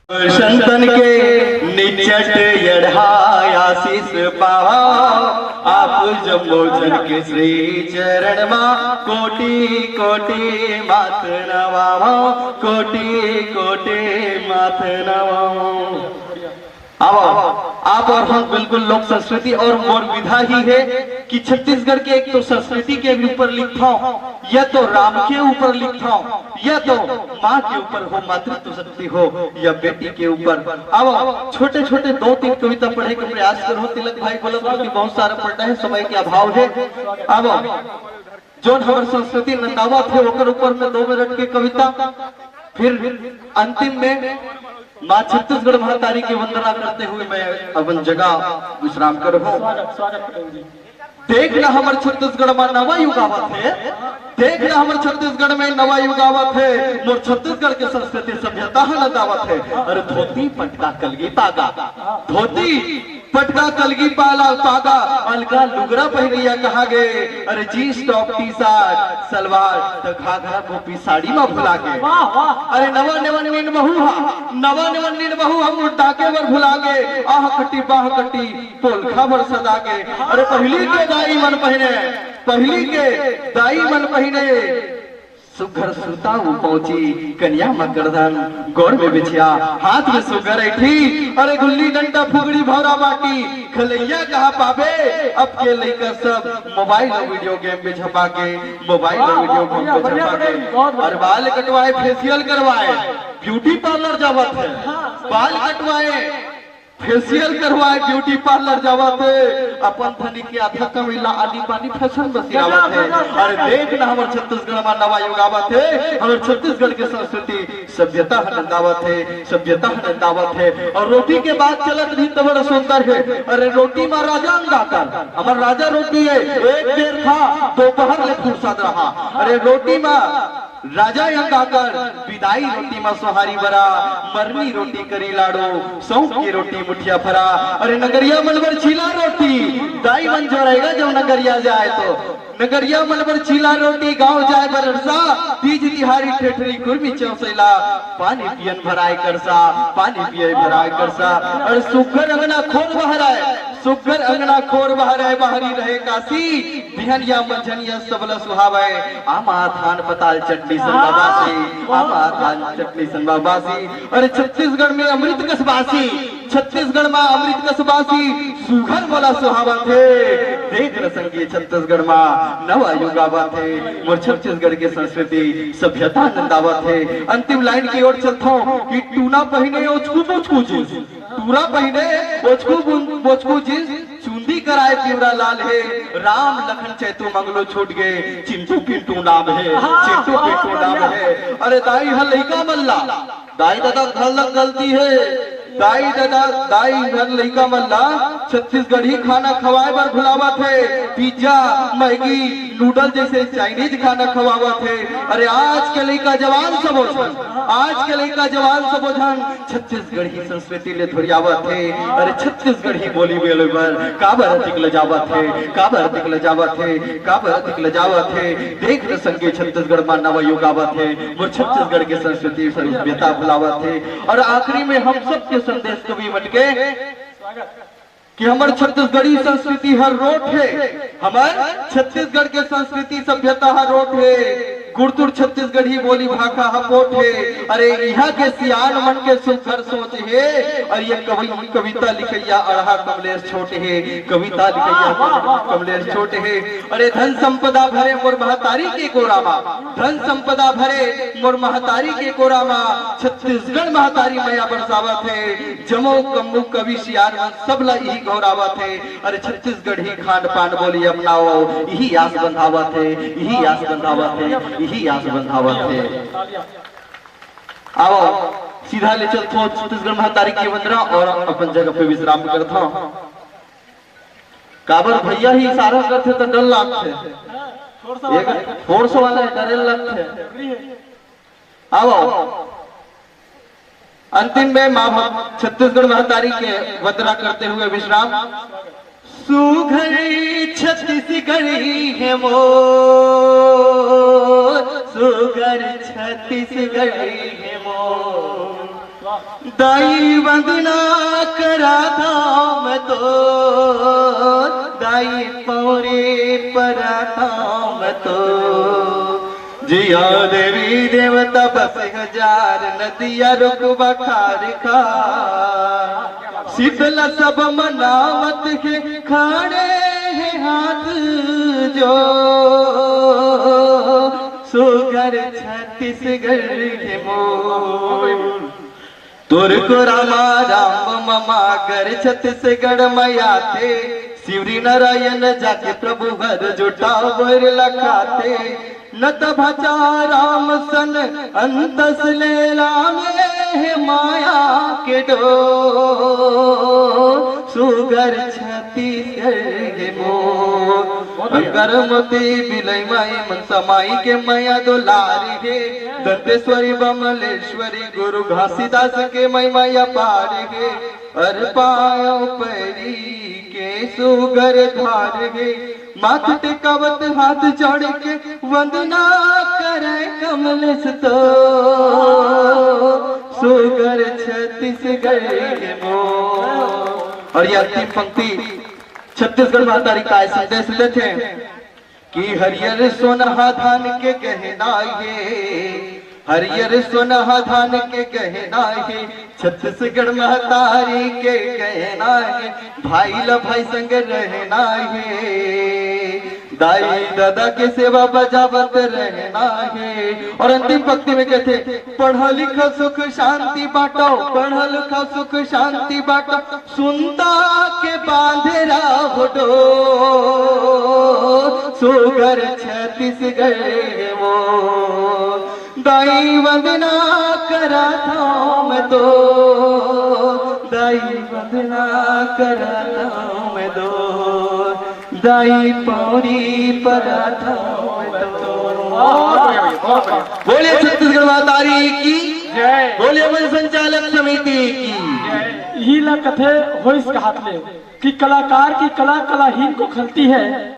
संतन के निचट यढ़ायाशीष पावा आप जम्मोजन के श्री चरण मा कोटि कोटि माथ नवावा कोटि कोटि माथ नवावा। आप और हम बिल्कुल लोक संस्कृति और मोर विधा ही है कि छत्तीसगढ़ के एक तो संस्कृति के ऊपर लिखता हूँ, या तो राम के ऊपर लिखता हूँ, या तो माँ के ऊपर हो, मातृत्व शक्ति हो, या बेटी के ऊपर। अब छोटे छोटे 2-3 कविता पढ़े के प्रयास करो। तिलक भाई बोला कि बहुत सारा पढ़ना है, समय के अभाव है। अब जो हमारे संस्कृति नंदावा थे ओकर ऊपर में 2 मिनट की कविता, फिर अंतिम में माँ छत्तीसगढ़ महातारी की वंदना करते हुए मैं अपन जगह विश्राम करबो। देखना हमारे छत्तीसगढ़ में नवा युग आवत है, देखना हमारे छत्तीसगढ़ में नवा युग आवत है, मोर छत्तीसगढ़ के संस्कृति सभ्यता नदावत है। अरे धोती पटका कलगी तागा, धोती पटका कलगी पाला तागा, अलगा लुगरा पहनिया कहा गए। अरे jeans top T shirt salwar तो घाघरा गोपी साड़ी में भुला गए। अरे नवा नवन नीन बहू हम उठाके बर भुला गए, आह कट्टी बाह कट्टी पोलखा बर सदा के। अरे पहली के दाई मन पहने, पहली के दाई मन पहने, सुघर सुता पहुंची कन्या मकरधन गोड़ में बिछिया हाथ में सुगर ऐठी। अरे गुल्ली डंडा फुगड़ी भौरा बाटी खलैया कहा पावे, अब के लेकर सब मोबाइल और वीडियो गेम में झपा के, मोबाइल और वीडियो गेम में झपा के। और बाल कटवाए, फेशियल करवाए, ब्यूटी पार्लर जावत है, बाल कटवाए, फेशियल करवाए, ब्यूटी पार्लर जावत है, अपन धनी के आधा कमीला आदि पानी फैशन बसियावत है। अरे देखना हमारे छत्तीसगढ़ में नवा युग आवत है, हमारे छत्तीसगढ़ के संस्कृति सभ्यता नंदावत है, सभ्यता नंदावत है। और रोटी के बाद चलत भी तो बड़ा सुंदर है। अरे रोटी में राजा अंगाकर, हमारा राजा रोटी है, एक बेर खा दोपहर ले फुर्सत रहा। अरे रोटी में राजा अंगाकर, विदाई रोटी में सोहारी बरा, मरनी रोटी करी लाड़ो, सौंफ की रोटी मुठिया फरा। अरे नगरिया मनबर छीला रोटी, दाई मन जो रहेगा जब नगरिया जाए तो, नगरिया मनबर छीला रोटी, गांव जाए बरसा, तीज तिहारी ठेठरी कुर्मी चौसैला, पानी पियन भराए करसा, पानी पिए भराए करसा। और सुगर अंगना खोर बहराए, सुगर अंगना खोर बहराए, बाहरी रहे काशी, बिहनिया मंझनिया सबला सुहावे, आमा थान पताल चटनी संबाबासी, आमा थान चटनी संबाबासी। अरे छत्तीसगढ़ में अमृत कसबासी, छत्तीसगढ़ में अमृत कसबासी, सुघर बोला सुहावा थे। देख न संगी छत्तीसगढ़ में नवा युग आवत है, मोर छत्तीसगढ़ के संस्कृति सभ्यता नंदावत है। अंतिम लाइन की ओर चलता हूँ कि टूना पहने ओछकू बोचकू जींस, टूरा पहने ओछकू बोचकू जींस, चुंदी कराए पिवरा लाल है, राम लखन चैतु मंगलो छूट गए, चिंटू पिंटू नाम है, चिंटू पिंटू नाम है। अरे दाई हल लइका मल्ला, दाई दादा घर गलती है, दाई दादा दाई घर लइका मल्ला छत्तीसगढ़ी खाना खवाए बर भुलावा थे, पिज्जा मैगी नूडल जैसे चाइनीज खाना खवावा थे। अरे आज के लइका जवान सबोझन, आज के लइका जवान सबोझन छत्तीसगढ़ी संस्कृति ले धुरियावत थे। अरे छत्तीसगढ़ी बोली बोले बर काबर अधिक लजावत है, काबर अधिक लजावत है, काबर अधिक लजावत है। देख न संगे छत्तीसगढ़ में नवा युग आवत है, वो छत्तीसगढ़ के संस्कृति सभ्यता भुलावत है। और आखिरी में हम सब के संदेश कवि बन के कि हमारे छत्तीसगढ़ी संस्कृति हर रोट है, हमारे छत्तीसगढ़ के संस्कृति सभ्यता हर रोट है, गुड़तुर छत्तीसगढ़ी बोली भाषा हपोट है। अरे यहाँ के सियान मन के सुखर सोच है, और ये कविता लिखैया अढ़ा कमलेश छोटे है, कविता लिखैया कमलेश छोटे है। अरे धन संपदा भरे मोर महतारी के कोरामा, धन संपदा भरे मोर महतारी के कोरामा, छत्तीसगढ़ महतारी मैया बरसावत है, जमो कम्बू कवि सियान मन सबला यही गौरावत है। अरे छत्तीसगढ़ी खान पान बोली अपनाओ, यही आस बंधावत है, यही आस बंधावत है, यही आस बंधावत है। आओ सीधा ले चलते हो छत्तीसगढ़ महतारी की वंदना और अपन जगह पे विश्राम करता हूँ। काबर भैया ही इशारा करते तो डर लगते, फोर्स वाला डर लगते। आओ अंतिम में माँ छत्तीसगढ़ महतारी के वंदना करते हुए विश्राम। सुघर छत्तीसगढ़ी है मोर, सुघर छत्तीसगढ़ी है मोर, दाई वंदना करा था मैं तो, दाई पौरे परा था मैं तो, जिया देवी देवता बस हजार नदिया रुकबा खार खा, शीतला सब मनावत के खड़े हैं हाथ जो, सुगर छत्तीसगढ़ के मोर, तुर को रामा राम ममा कर छत्तीसगढ़ मैया थे, शिवरी नारायण जाके प्रभु भर जुटा वर लखाते, नत भचा राम सन अंतस लेला में माया के डो, सुगर छत्तीसगढ़ मोर, करमती बिलई माई मनसा माई के मैया दुलारी गे, दंतेश्वरी बमलेश्वरी गुरु घासीदास के मई मैया पार गे, अर पायो पैरी के सुगर धार गे, माथ टेकावत हाथ जोड़ के वंदना करे कमलेश तो, सुगर छत्तीसगढ़ मोर। और यह अंतिम पंक्ति छत्तीसगढ़ महातारी का संदेश देते हैं कि हरियर सोनहा धान के गहना ये, हरियर सोनहा धान के गहना है, छत्तीसगढ़ महतारी के गहना है, भाई ला भाई संग रहना है, दाई दादा के सेवा बजावत रहना है। और अंतिम पंक्ति में कहते, पढ़ा लिखा सुख शांति बांटो, पढ़ा लिखा सुख शांति बांटो, सुनता के बांधे रावडो, सुगर छत्तीसगढ़ मोर, दाई वंदना करा था मैं तो, दाई वंदना करा था मैं तो, दाई पौड़ी परा था मैं तो। बोलिए छत्तीसगढ़ महातारी की जय, बोलिए मन संचालक समिति की यही ला कथे हो इस कहात ले कि कलाकार की कला कलाहीन को खलती है।